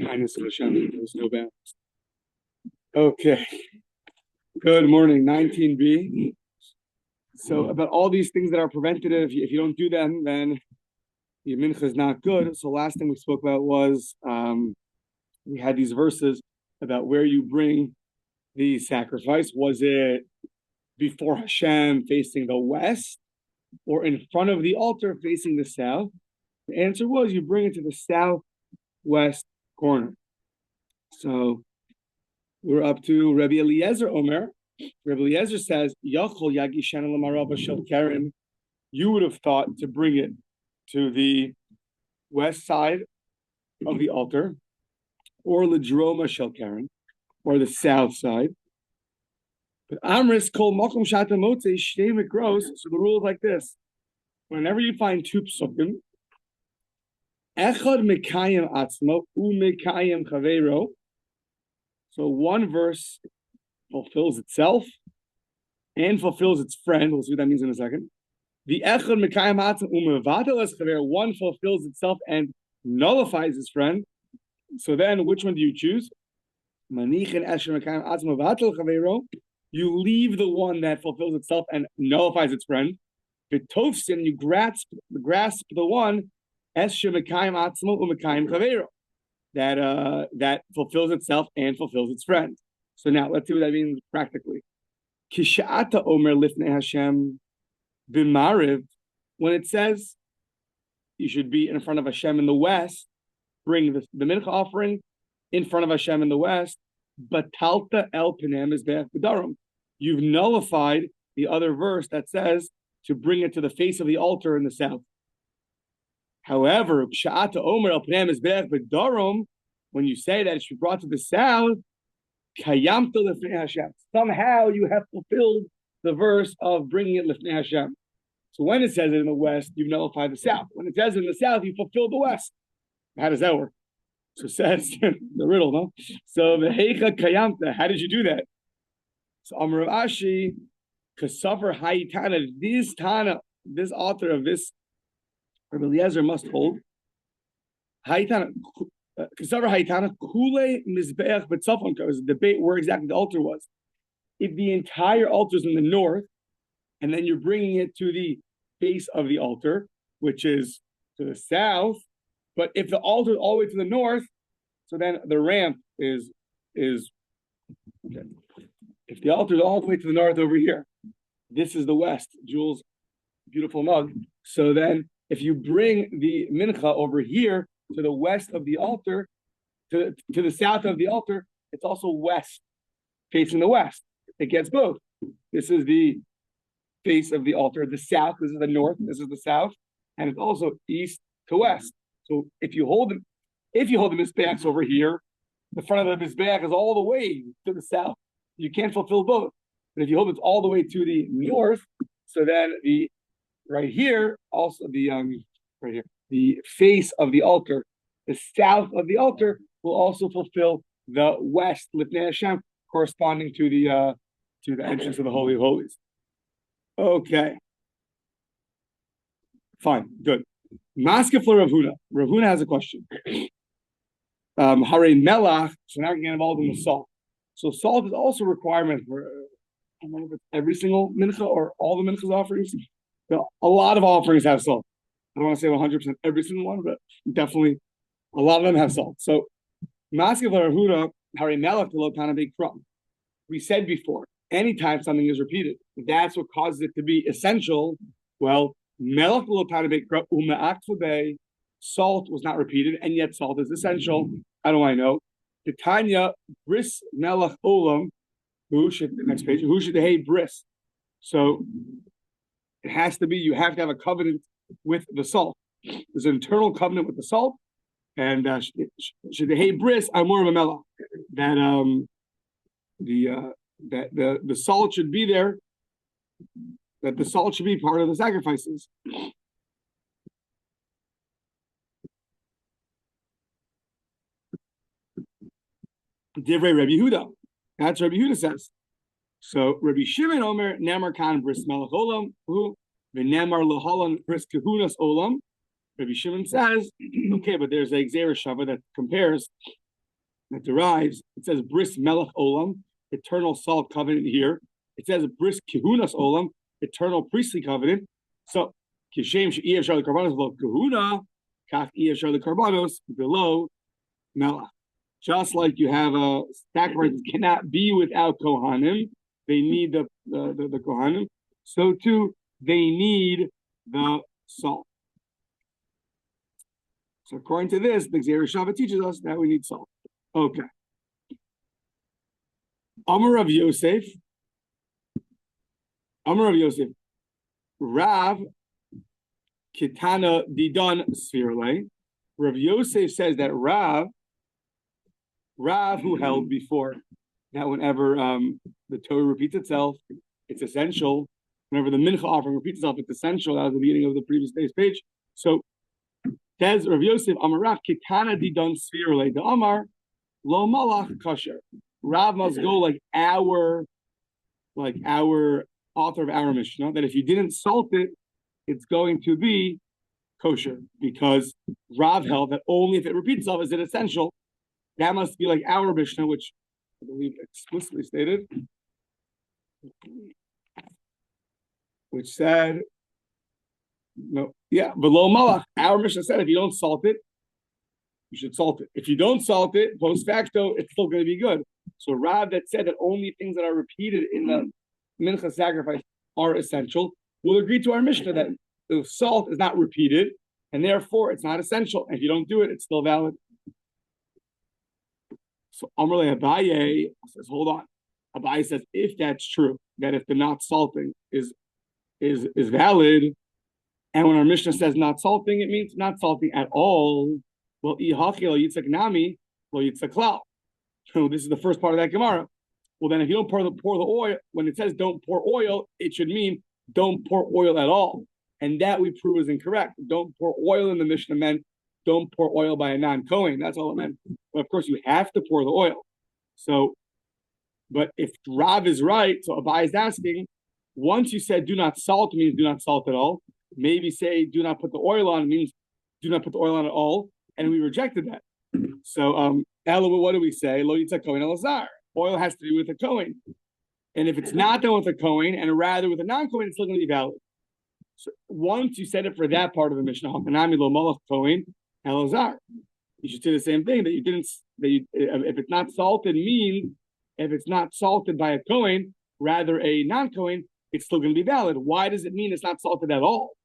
Kindness of Hashem, there's no bounds. Okay. Good morning, 19b. So about all these things that are preventative, if you don't do them, then your mincha is not good. So last thing we spoke about was we had these verses about where you bring the sacrifice. Was it before Hashem facing the west or in front of the altar facing the south? The answer was you bring it to the southwest corner. So we're up to Rabbi Eliezer Omer. Rabbi Eliezer says, Yachol Yagishan Lamarava Shel Karen. You would have thought to bring it to the west side of the altar, or Ledroma Shel Karen, or the south side. But Amris Kol Makom Shata Motze Shtei Mikros. So the rule is like this: whenever you find two psukim, Echad Mekayim Atzmo Umekayim Chaveiro. So one verse fulfills itself and fulfills its friend. We'll see what that means in a second. The Echad Mekayim Atzmo Umevatel Es Chaveiro. One fulfills itself and nullifies its friend. So then, which one do you choose? Manichin Esher Mekayim Atzmo Vatel Chaveiro. You leave the one that fulfills itself and nullifies its friend. V'tovsin, you grasp the one Esher Mekayim Atzmo Umekayim Chaveiro. That fulfills itself and fulfills its friend. So now let's see what that means practically. Kishata Omer Lifnei Hashem B'Mariv, when it says you should be in front of Hashem in the west, bring the mincha offering in front of Hashem in the west. Batalta El Pinem Mizbeach B'Darom. You've nullified the other verse that says to bring it to the face of the altar in the south. However, Sha'ata Omer El Pnem Mizbeach B'Darom, when you say that it should be brought to the south, Kayamta Lifnei Hashem. Somehow you have fulfilled the verse of bringing it Lifnei Hashem. So when it says it in the west, you've nullified the south. When it says it in the south, you fulfilled the west. How does that work? So it says the riddle, no? So the Heicha Kayamta, how did you do that? So Amar Ashi, Kasafar Hayitana, this author of this Rabbi Eliezer must hold. Hayitana, Kasavra Hayitana, Kule Mizbeach B'Tzafon. There was a debate where exactly the altar was. If the entire altar is in the north, and then you're bringing it to the base of the altar, which is to the south, but if the altar is all the way to the north, so then the ramp is okay. If the altar is all the way to the north over here, this is the west. Jules' beautiful mug. So then, if you bring the mincha over here to the west of the altar, to the south of the altar, it's also west, facing the west. It gets both. This is the face of the altar. The south, this is the north, this is the south, and it's also east to west. So if you hold the mizbeach over here, the front of the mizbeach is all the way to the south. You can't fulfill both. But if you hold it all the way to the north, so then right here, also right here, the face of the altar, the south of the altar will also fulfill the west Lifnei Hashem, corresponding to the entrance of the Holy of Holies. Okay, fine, good. Maskef for Rav Huna. Rav Huna has a question. Hare melach. So now we're getting involved in the salt. So salt is also a requirement for, I don't know if it's every single mincha or all the minchas offerings. So a lot of offerings have salt. I don't want to say 100% every single one, but definitely a lot of them have salt. So Maskef Rav Huna, Hare melach lo kana b'kram. We said before, anytime something is repeated, that's what causes it to be essential. Well, melach lo kana b'kram u'me'akfubei. Salt was not repeated, and yet salt is essential. How do I know? The Tanya bris melach olam. Next page. Who should hey bris? So it has to be. You have to have a covenant with the salt. There's an internal covenant with the salt, and should hey bris amor of a melach. That the salt should be there. That the salt should be part of the sacrifices. Divrei Rabbi Yehuda. That's Rabbi Yehuda says. So Rabbi Shimon Omer Nemar Kan Bris Melech Olam Who V'Nemar Lahalan Bris Kahunas Olam. Rabbi Shimon says, okay, but there's a Gzeira Shava that compares that derives. It says bris melech olam, eternal salt covenant here. It says bris kehunas olam, eternal priestly covenant. So kishem she'iyah shar lekarbanos below kahuna, kach iyah shar lekarbanos below melech. Just like you have a sacrifice that cannot be without kohanim, they need the kohanim. So too, they need the salt. So according to this, the Gzeira Shava teaches us that we need salt. Okay. Amar of Yosef. Rav Kitana Didon Sfirle. Rav Yosef says that Rav who held before that whenever the Torah repeats itself, it's essential. Whenever the mincha offering repeats itself, it's essential. That was the beginning of the previous day's page. So says Rav Yosef, Amar Rav Kitana Didon Sfirle. The Amar Lo Malach Kasher. Rav must go like our author of our Mishnah, that if you didn't salt it, it's going to be kosher, because Rav held that only if it repeats itself is it essential. That must be like our Mishnah, which I believe explicitly stated, which said, below Malach, our Mishnah said if you don't salt it, you should salt it. If you don't salt it, post facto, it's still going to be good. So Rav that said that only things that are repeated in the mincha sacrifice are essential will agree to our Mishnah that the salt is not repeated, and therefore it's not essential. And if you don't do it, it's still valid. So Amrle Abaye says, hold on. Abaye says, if that's true, that if the not salting is valid, and when our Mishnah says not salting, it means not salting at all. Well, yitzak nami, well, yitzak klal. So this is the first part of that Gemara. Well, then if you don't pour the oil, when it says don't pour oil, it should mean don't pour oil at all. And that we prove is incorrect. Don't pour oil in the Mishnah meant don't pour oil by a non-Kohen. That's all it meant. But of course, you have to pour the oil. So, but if Rav is right, so Abai is asking, once you said do not salt means do not salt at all. Maybe say do not put the oil on means do not put the oil on at all. And we rejected that. So, what do we say? Lo yitzak Kohen elazar. Oil has to be with a Kohen. And if it's not done with a Kohen and rather with a non-Kohen, it's still going to be valid. So once you said it for that part of the Mishnah, Hakanami lo malach Kohen elazar, you should say the same thing, that you didn't, if it's not salted means, if it's not salted by a Kohen, rather a non-Kohen, it's still going to be valid. Why does it mean it's not salted at all?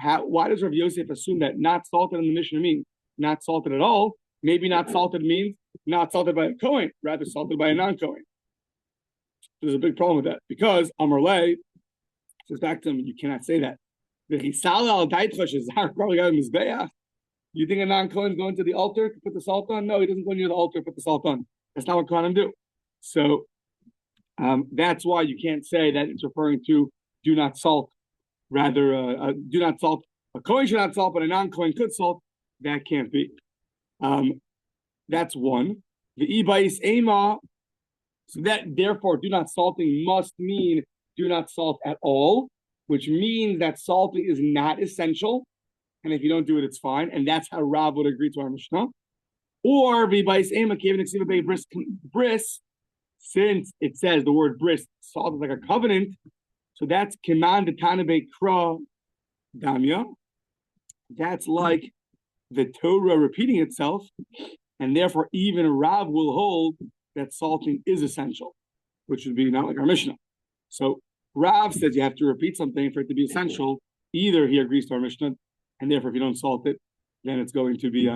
Why does Rav Yosef assume that not salted in the Mishnah means not salted at all? Maybe not salted means not salted by a Kohen, rather salted by a non-Kohen. There's a big problem with that, because Amarle says back to him, you cannot say that. You think a non-Kohen is going to the altar to put the salt on? No, he doesn't go near the altar to put the salt on. That's not what Kohanim do. So that's why you can't say that it's referring to do not salt. Rather, do not salt. A Kohen should not salt, but a non-Kohen could salt. That can't be. That's one. The ibais ema. So that therefore, do not salting must mean do not salt at all, which means that salting is not essential. And if you don't do it, it's fine. And that's how Rav would agree to our Mishnah. Or v'ibais ema bris, since it says the word bris, salt is like a covenant. So that's command tanabe kra damya. That's like the Torah repeating itself, and therefore even Rav will hold that salting is essential, which would be not like our Mishnah. So Rav says you have to repeat something for it to be essential. Either he agrees to our Mishnah, and therefore if you don't salt it, then it's going to be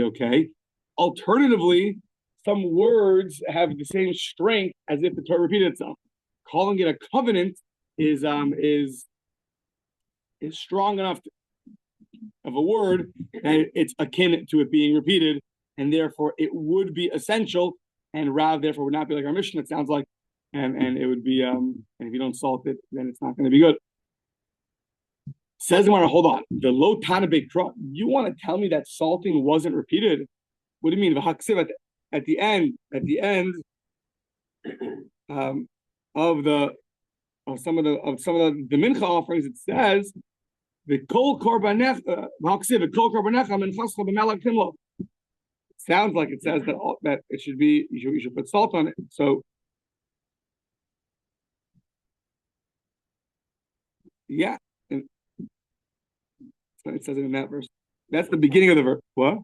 okay. Alternatively, some words have the same strength as if the Torah repeated itself. Calling it a covenant is strong enough of a word that it's akin to it being repeated, and therefore it would be essential. And Rav therefore would not be like our Mishnah. It sounds like, and it would be and if you don't salt it, then it's not going to be good. Says Gemara, hold on. The low tanabe kra. You want to tell me that salting wasn't repeated? What do you mean? At the end of some of the mincha offerings, it says the kol korbanecha minchascha b'melach timlo. It sounds like it says that it should be you should put salt on it. So yeah, and it says it in that verse. That's the beginning of the verse. What?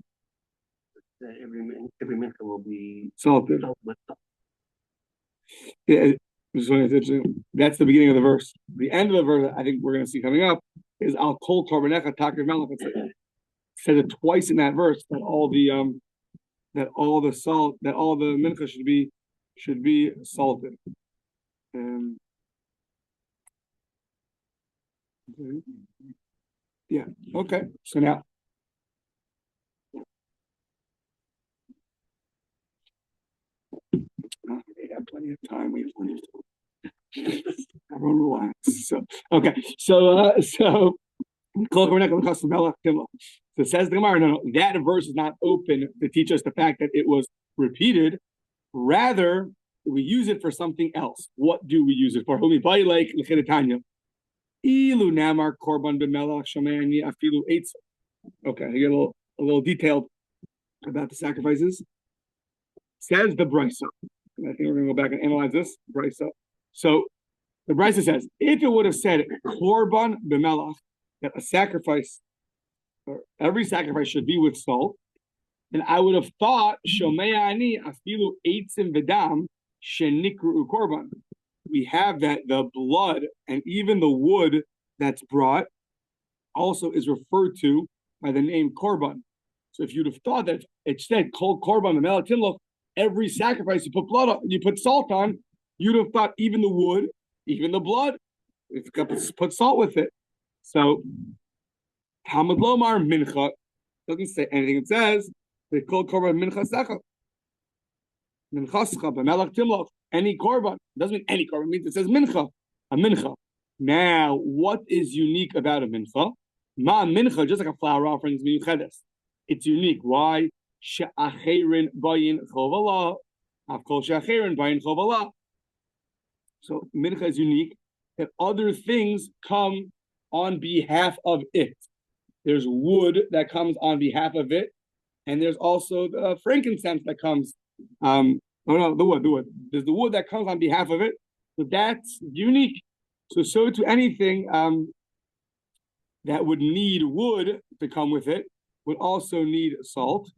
Every mincha will be salted. Yeah, that's the beginning of the verse. The end of the verse, I think we're going to see coming up, is Al Kol Korbanecha Takriv Melech. It said it twice in that verse that all the salt, that all the mincha should be salted. Yeah. Okay. So now. We have plenty of time. We have plenty of time. Everyone relax. So okay. So so says the Gemara, no, that verse is not open to teach us the fact that it was repeated. Rather, we use it for something else. What do we use it for? Okay, I get a little detailed about the sacrifices. Says the Brisa. I think we're going to go back and analyze this Brisa. So the Brisa says, if it would have said korban b'melach, that a sacrifice, or every sacrifice should be with salt, then I would have thought shomei ani afilu eitzim v'dam shenikru korban. We have that the blood and even the wood that's brought also is referred to by the name korban. So if you'd have thought that it said kol korban b'melach timloch, every sacrifice you put blood on, you put salt on, you'd have thought even the wood, even the blood, if you put salt with it. So Talmud Lomar mincha doesn't say anything. It says they call korban mincha secha. Minchascha b'melach timloch. Any korban doesn't mean any korban. It means it says mincha, a mincha. Now, what is unique about a mincha? Ma mincha, just like a flower offering, is miyuchedes. It's unique. Why? She'acherin bayin chovala. Avkol she'acherin bayin chovala. So mincha is unique that other things come on behalf of it. There's wood that comes on behalf of it, and there's also the frankincense that comes. The wood. There's the wood that comes on behalf of it. So that's unique. So to anything that would need wood to come with it would also need salt.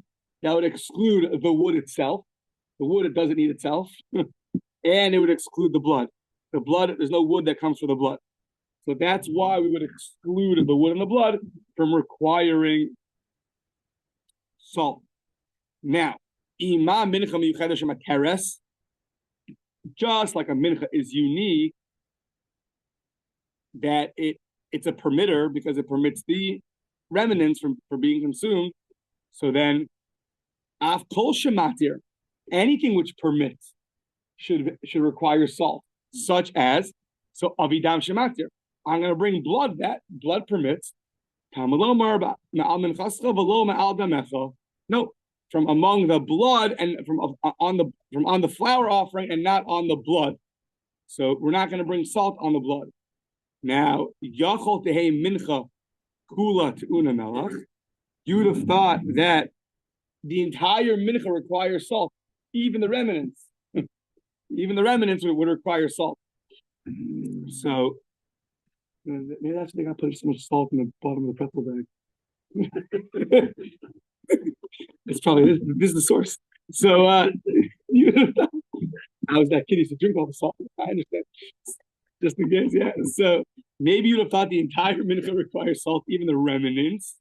That would exclude the wood itself. The wood, it doesn't need itself. And it would exclude the blood. The blood, there's no wood that comes from the blood. So that's why we would exclude the wood and the blood from requiring salt. Now, ima mincha miyuchedes shemateres, just like a mincha is unique, that it's a permitter because it permits the remnants for being consumed. So then, af kol shematir, anything which permits should require salt, such as avidam shematir. I'm going to bring blood. That blood permits. No, from among the blood and from on the flour offering and not on the blood. So we're not going to bring salt on the blood. Now, yachol tehei mincha kula te'una melach. You would have thought that the entire mincha requires salt, even the remnants. Even the remnants would require salt. So maybe that's why I put so much salt in the bottom of the pretzel bag. It's probably this is the source. So I was that kid used to drink all the salt. I understand. Just in case, yeah. So maybe you'd have thought the entire mincha requires salt, even the remnants.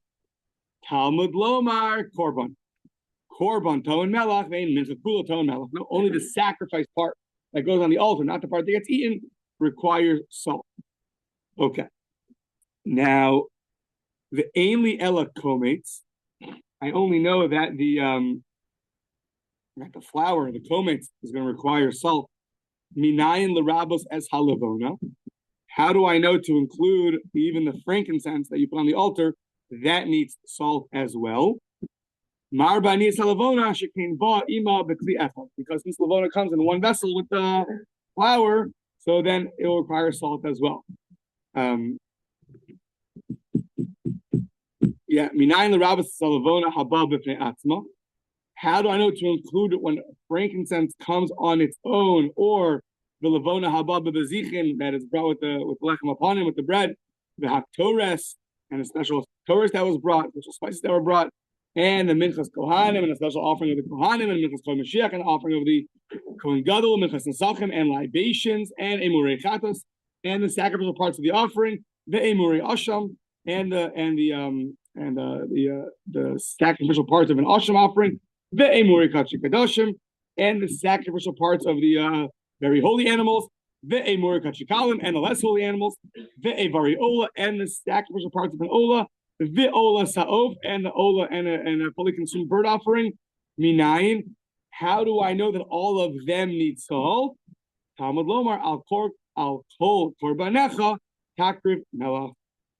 Talmud Lomar korban. Korban toan melach vein mincha kula toan melach. No, only the sacrifice part that goes on the altar, not the part that gets eaten, requires salt. Okay. Now, the ainli ela komates. I only know that the flour, the komates, is going to require salt. Minayin l'rabos es halavona. How do I know to include even the frankincense that you put on the altar? That needs salt as well. Mar bani salavona shekin ba ima b'kli echad. Because since lavona comes in one vessel with the flour, so then it will require salt as well. Minayin l'rabos salavona haba b'pnei atzma. How do I know to include it when frankincense comes on its own, or the levona haba b'bezichin that is brought with the lechem upon him, with the bread, the haktores, and a special torah that was brought, special spices that were brought, and the minchas kohanim, and a special offering of the kohanim, and minchas kol mashiach, and offering of the kohen gadol, minchas nesachim, and libations, and emurei chatos, and the sacrificial parts of the offering, the emurei asham, and the sacrificial parts of an asham offering, the emurei kachikadoshim, and the sacrificial parts of the very holy animals, the emurei kachikalim, and the less holy animals, the evari ola, and the sacrificial parts of an ola, the ola sa'ov, and the ola and a fully consumed bird offering. Minayin. How do I know that all of them need salt? Talmud lomar al kol korbanecha takriv melach.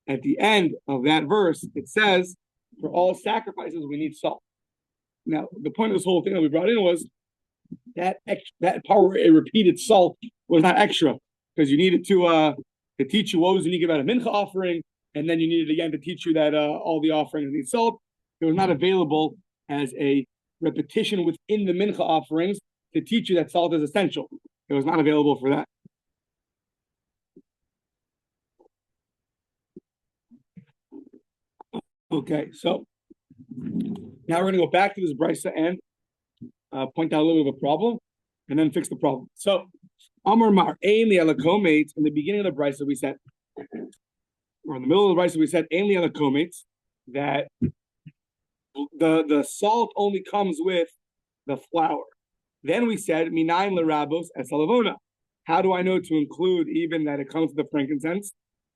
At the end of that verse, it says, for all sacrifices, we need salt. Now, the point of this whole thing that we brought in was that part where it repeated salt was not extra, because you needed to teach you what was unique about a mincha offering, and then you needed again to teach you that all the offerings need salt. It was not available as a repetition within the mincha offerings to teach you that salt is essential. It was not available for that. Okay, so now we're going to go back to this brisa and point out a little bit of a problem, and then fix the problem. So, Amar Mar, Ein li alakomates, in the beginning of the brisa we said, or in the middle of the brisa we said, Ein li alakomates, that the salt only comes with the flour. Then we said, Minayin lerabos esalavona. How do I know to include even that it comes with the frankincense?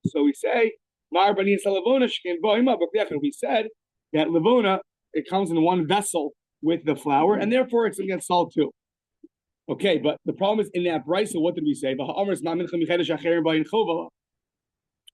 So we say, Mar bani esalavona shkin boima, but we said that lavona, it comes in one vessel with the flour, and therefore it's against salt too. Okay, but the problem is in that brisa, what did we say?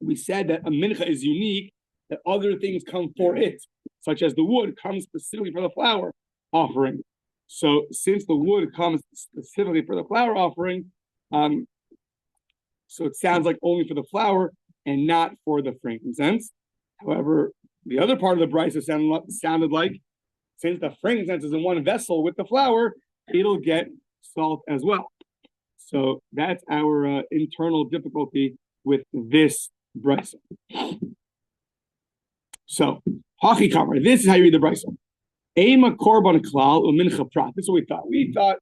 We said that a mincha is unique, that other things come for it, such as the wood comes specifically for the flour offering. So since the wood comes specifically for the flour offering, so it sounds like only for the flour and not for the frankincense. However, the other part of the brisa sounded like, since the frankincense is in one vessel with the flour, it'll get salt as well. So that's our internal difficulty with this brisa. So, Hachi Kamar, this is how you read the brisa. Ema korban klal umincha prat. This is what we thought.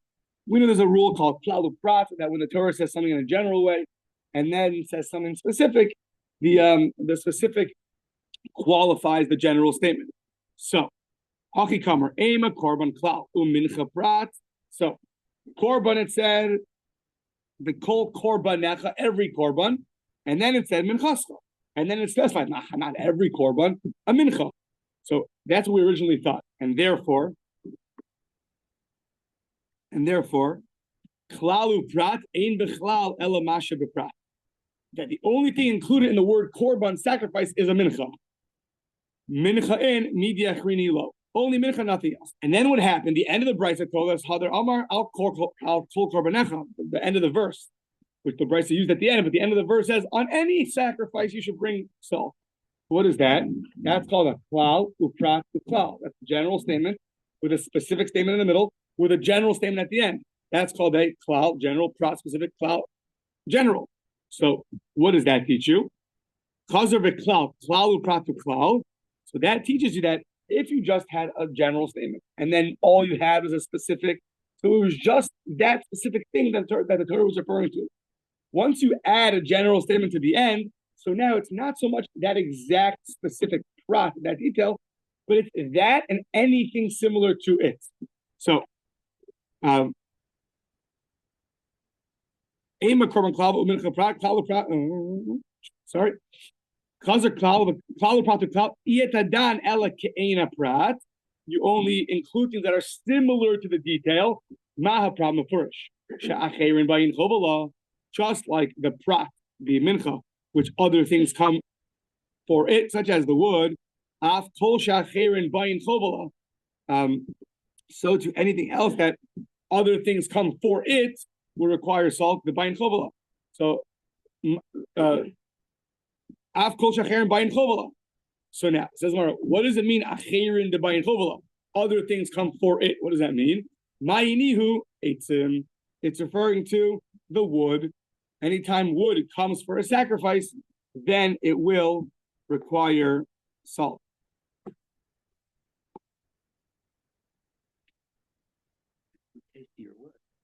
We know there's a rule called klal prat, that when the Torah says something in a general way, and then says something specific, the specific qualifies the general statement. So, Hachi Kamar, Ema korban klal umincha prat. So, korban, it said, the kol korbanecha, every korban, and then it said minchaska, and then it specified, not every korban, a mincha. So that's what we originally thought, and therefore, klalu prat ein bechlal ela masha beprat. That the only thing included in the word korban, sacrifice, is a mincha. Mincha in media chrini lo. Only mincha, nothing else. And then what happened? The end of the brisa told us Hadar Amar al kol korbanecha. The end of the verse, which the brisa used at the end, but the end of the verse says, on any sacrifice you should bring salt. What is that? That's called a klal uprat uklal. That's a general statement with a specific statement in the middle, with a general statement at the end. That's called a klal, general, prat, specific, klal, general. So what does that teach you? Chazer v'klal, klal uprat uklal. So that teaches you that if you just had a general statement and then all you had was a specific, so it was just that specific thing that the Torah was referring to. Once you add a general statement to the end, so now it's not so much that exact specific prat, that detail, but it's that and anything similar to it. So, sorry. You only include things that are similar to the detail. Just like the prat, the mincha, which other things come for it, such as the wood. So to anything else that other things come for it will require salt, the bayin chovala. So Af kol shacherin bayin chovala. So now, says Mara, what does it mean acherin de bayin chovala? other things come for it. What does that mean? Ma'inihu eitzim. It's referring to the wood. Anytime wood comes for a sacrifice, then it will require salt.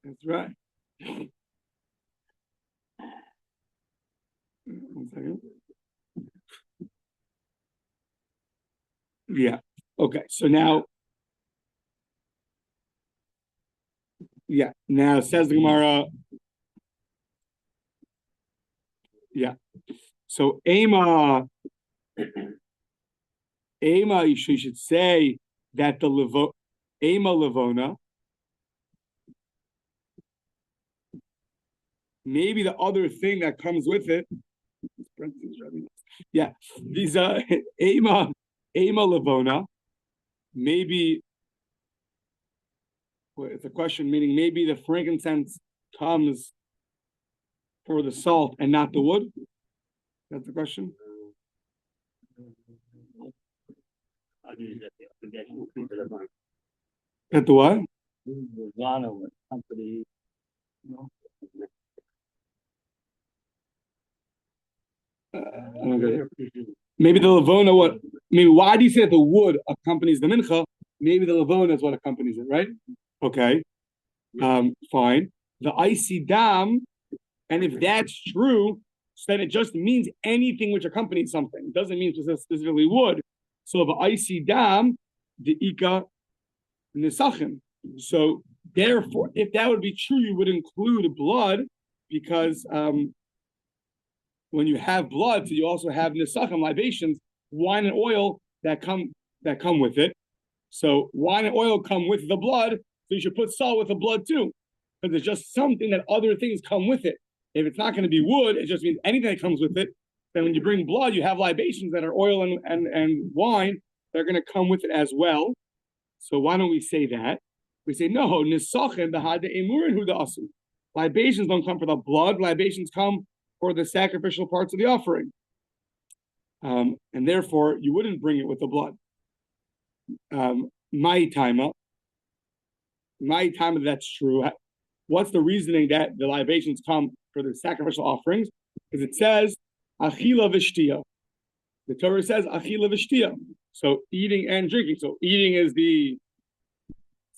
That's right. 1 second. Yeah. Okay. So now, now says the Gemara. Yeah. So Ema, you should say that the Ema Levona, maybe the other thing that comes with it. Yeah, these Ema Levona, maybe it's a question meaning maybe the frankincense comes for the salt and not the wood. That's the question. At the what? Maybe the Levona, what? Maybe why do you say that the wood accompanies the mincha? Maybe the Levona is what accompanies it, right? Okay, fine. The icy dam, and if that's true, then it just means anything which accompanies something. It doesn't mean specifically wood. So the icy dam, the ika nisachim. So therefore, if that would be true, you would include blood because when you have blood, so you also have nisachim, libations, wine and oil that come with it. So wine and oil come with the blood, so you should put salt with the blood too, because it's just something that other things come with it. If it's not going to be wood, it just means anything that comes with it. Then when you bring blood, you have libations that are oil and wine. They're going to come with it as well. So why don't we say that? We say, no, nisachim b'hada emurin hu da'asu. Libations don't come for the blood. Libations come for the sacrificial parts of the offering. And therefore, you wouldn't bring it with the blood. My time, that's true. What's the reasoning that the libations come for the sacrificial offerings? Because it says, achila v'shtia. The Torah says, achila v'shtia. So eating and drinking. So eating is the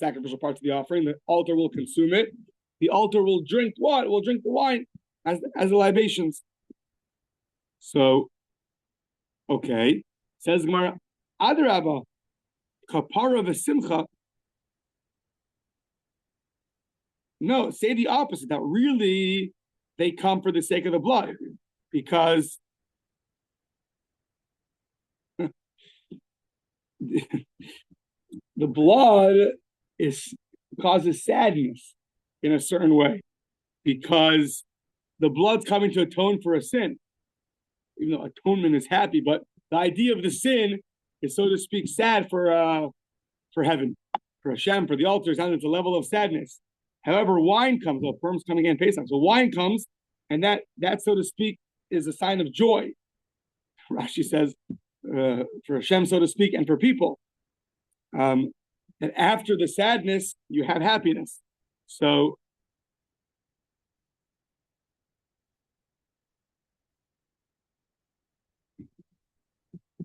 sacrificial parts of the offering. The altar will consume it. The altar will drink what? Will drink the wine as the libations. So, okay. Says Gemara, Adarabba, kapara v'simcha. No, say the opposite. That really they come for the sake of the blood, because the blood causes sadness in a certain way, because the blood's coming to atone for a sin. Even though atonement is happy, but the idea of the sin is, so to speak, sad for heaven, for Hashem, for the altar. It's a level of sadness. However, wine comes, Purim's coming in Pesach. So wine comes, and that, so to speak, is a sign of joy. Rashi says, for Hashem, so to speak, and for people. And after the sadness, you have happiness. So,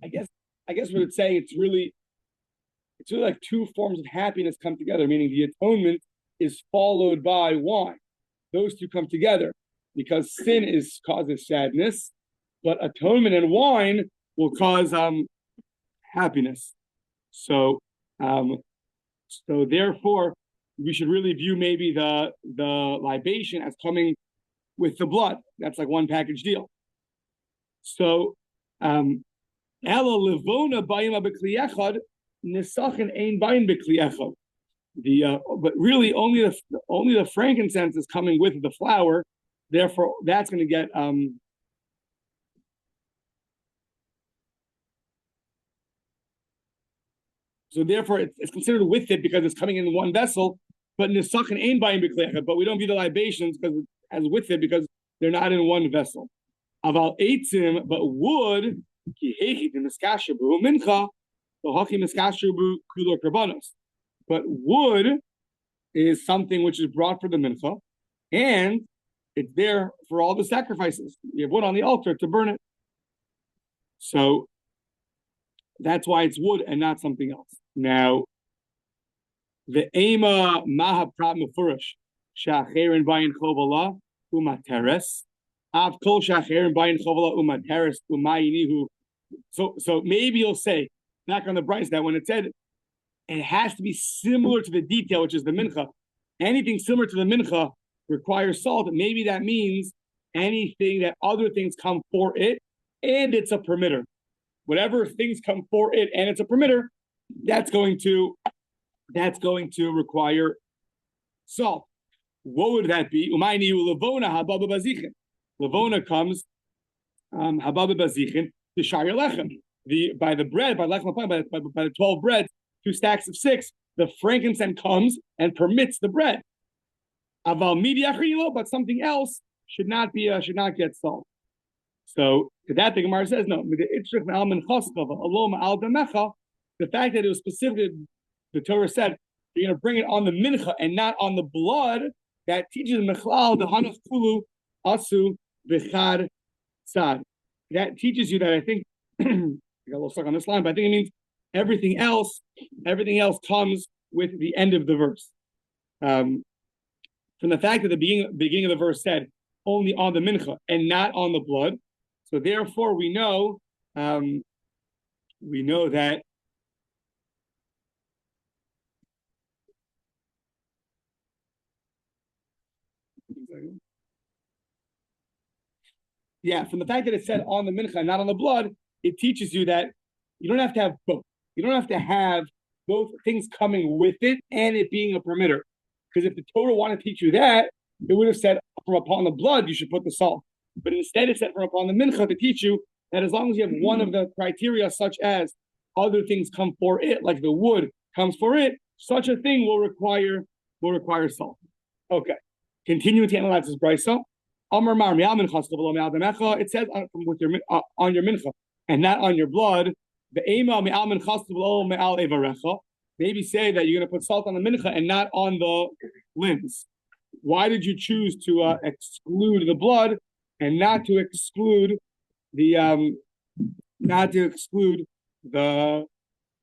I guess what it's saying, it's really like two forms of happiness come together, meaning the atonement is followed by wine. Those two come together because sin causes sadness, but atonement and wine will cause happiness. So therefore, we should really view maybe the libation as coming with the blood. That's like one package deal. So Ela levona bayim b'kli echad, nisachin ein bayim b'kli echad. But really only the frankincense is coming with the flour. Therefore, that's going to get so therefore it's considered with it because it's coming in one vessel. But nisachin ein bayim b'kli echad. But we don't view the libations as with it because they're not in one vessel. Aval eitzim, but wood. Mincha, But wood is something which is brought for the mincha, and it's there for all the sacrifices. You have wood on the altar to burn it. So that's why it's wood and not something else. Now, the ema maha prat mufurish shacherin bayin chovala umateres av kol shacherin bayin chovala umateres umayinihu. So maybe you'll say back on the Bryce that when it said it has to be similar to the detail, which is the mincha. Anything similar to the mincha requires salt. Maybe that means anything that other things come for it, and it's a permitter. Whatever things come for it, and it's a permitter, that's going to require salt. What would that be? Umayni levona hababa bazichin. Levona comes hababa bazichin to shayir lechem. By the bread, by lechem by the 12 breads, 2 stacks of 6, the frankincense comes and permits the bread. Aval midiachilo, but something else should not get salt. So to that the Gemara says no. The fact that it was specific, the Torah said you're going to bring it on the mincha and not on the blood. That teaches mechlal the hanach kulu asu b'chad sad. That teaches you that I think I got a little stuck on this line, but I think it means everything else comes with the end of the verse. From the fact that the beginning of the verse said only on the mincha and not on the blood, so therefore we know that from the fact that it said on the mincha and not on the blood, it teaches you that you don't have to have both. You don't have to have both things coming with it and it being a permitter. Because if the Torah wanted to teach you that, it would have said from upon the blood you should put the salt. But instead it said from upon the mincha to teach you that as long as you have one of the criteria, such as other things come for it, like the wood comes for it, such a thing will require salt. Okay. Continuing to analyze this brisa. It says on your mincha and not on your blood. Maybe say that you're going to put salt on the mincha and not on the limbs. Why did you choose to exclude the blood and not to exclude the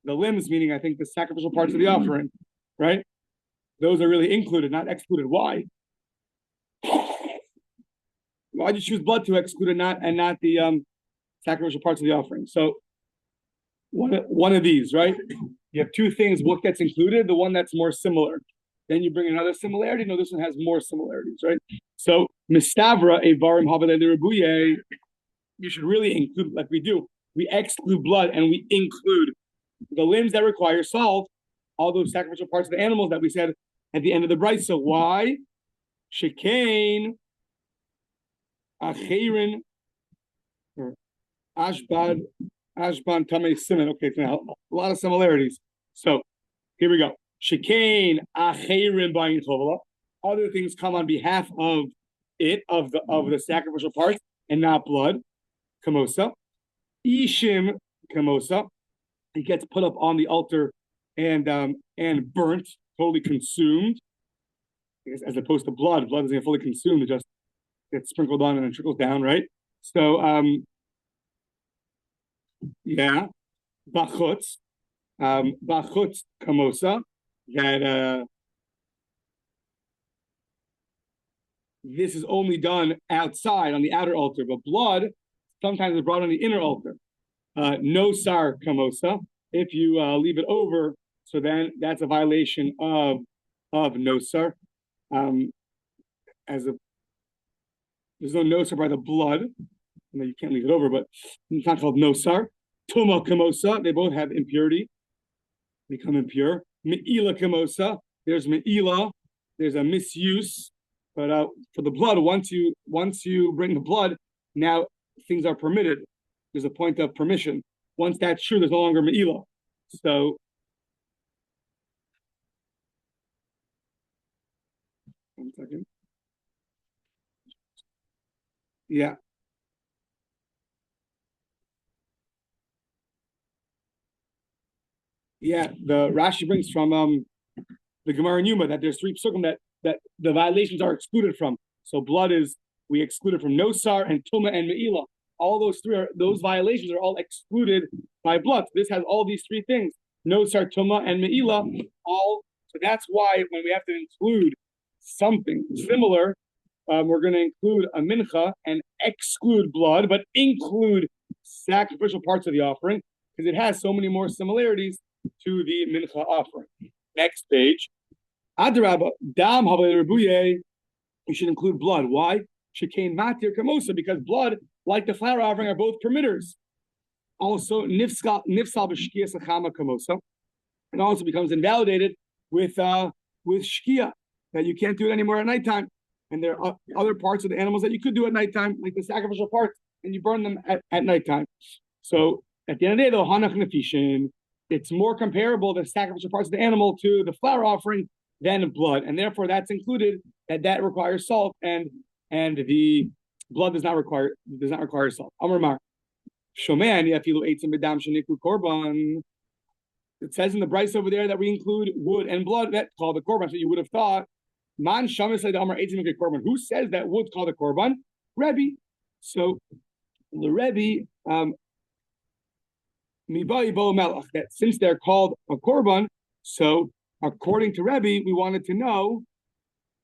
limbs? Meaning, I think the sacrificial parts of the offering, right? Those are really included, not excluded. Why? Why did you choose blood to exclude it, and not the sacrificial parts of the offering? So one of these, right? You have 2 things. What gets included? The one that's more similar. Then you bring another similarity. No, this one has more similarities, right? So mistavra evarim havale rebuye. You should really include, like we do. We exclude blood and we include the limbs that require salt. All those sacrificial parts of the animals that we said at the end of the bride. So why? Shekain achirin or ashban tamei siman. Okay, now a lot of similarities. So here we go. Shekain achirin bayin chovala. Other things come on behalf of it, of the sacrificial parts, and not blood. Kamosa. Ishim kamosa. It gets put up on the altar and burnt, totally consumed. As opposed to blood. Blood doesn't get fully consumed, it just gets sprinkled on and then trickles down, right? So Bachutz kamosa, that this is only done outside on the outer altar, but blood sometimes is brought on the inner altar. No sar kamosa, if you leave it over, so then that's a violation of no sar. There's no nosar by the blood. You can't leave it over, but it's not called nosar. Tuma kamosa, they both have impurity, become impure. Me'ila kamosa, there's me'ila, there's a misuse. But for the blood, once you bring the blood, now things are permitted. There's a point of permission. Once that's true, there's no longer me'ila. So one second. Yeah. Yeah, the Rashi brings from the Gemara in Yoma that there's three psukim that the violations are excluded from. So blood is we excluded from nosar and tuma and meila. All those violations are all excluded by blood. So this has all these three things: nosar, tuma, and meila. All so that's why when we have to include something similar, we're going to include a mincha and exclude blood, but include sacrificial parts of the offering because it has so many more similarities to the mincha offering. Next page. Adrabah, dam haverubuye. You should include blood. Why? Shekain matir kamosa, because blood, like the flour offering, are both permitters. Also, nifsal b'shkia sachama kamosa. It also becomes invalidated with shkia, that you can't do it anymore at nighttime. And there are other parts of the animals that you could do at nighttime, like the sacrificial parts, and you burn them at nighttime. So at the end of the day, though, hanach nefishin, it's more comparable, the sacrificial parts of the animal, to the flour offering than blood, and therefore that's included. That requires salt, and the blood does not require salt. Amar Mar, Shomean yafilu eitzim b'dam sheniku korban. It says in the Bryce over there that we include wood and blood. That's called the korban. So you would have thought, man shamis amar eitzim korban. Who says that wood's called a korban? Rebbe. So the Rebbe, that since they're called a korban, so according to Rebbe, we wanted to know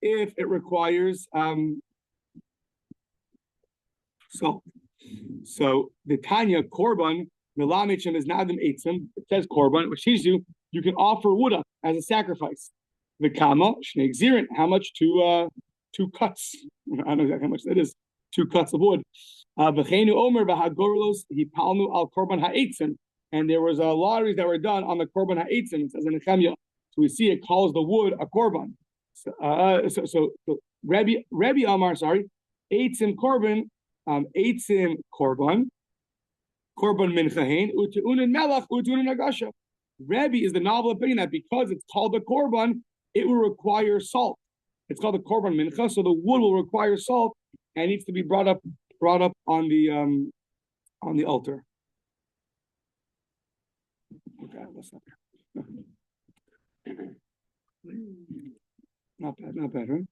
if it requires salt. So the Tanya korban milamichem is nadim eitzim. It says korban, which teaches you can offer wood up as a sacrifice. The kama shnei gzirin. How much? Two cuts. I don't know exactly how much that is. 2 cuts of wood. V'cheinu omer v'hagorlos hipalnu al korban ha'eitzim. And there was lotteries that were done on the korban ha'eitzim. It says in Nehemiah. So we see it calls the wood a korban. So Rebbe Amar, eitzim korban, eitzim korban minchahin, utu'unin melach, utu'unin agasha. Rebbe is the novel opinion that because it's called a korban, it will require salt. It's called a korban mincha, so the wood will require salt and needs to be brought up on the altar. Okay, that's not there. Not bad, huh?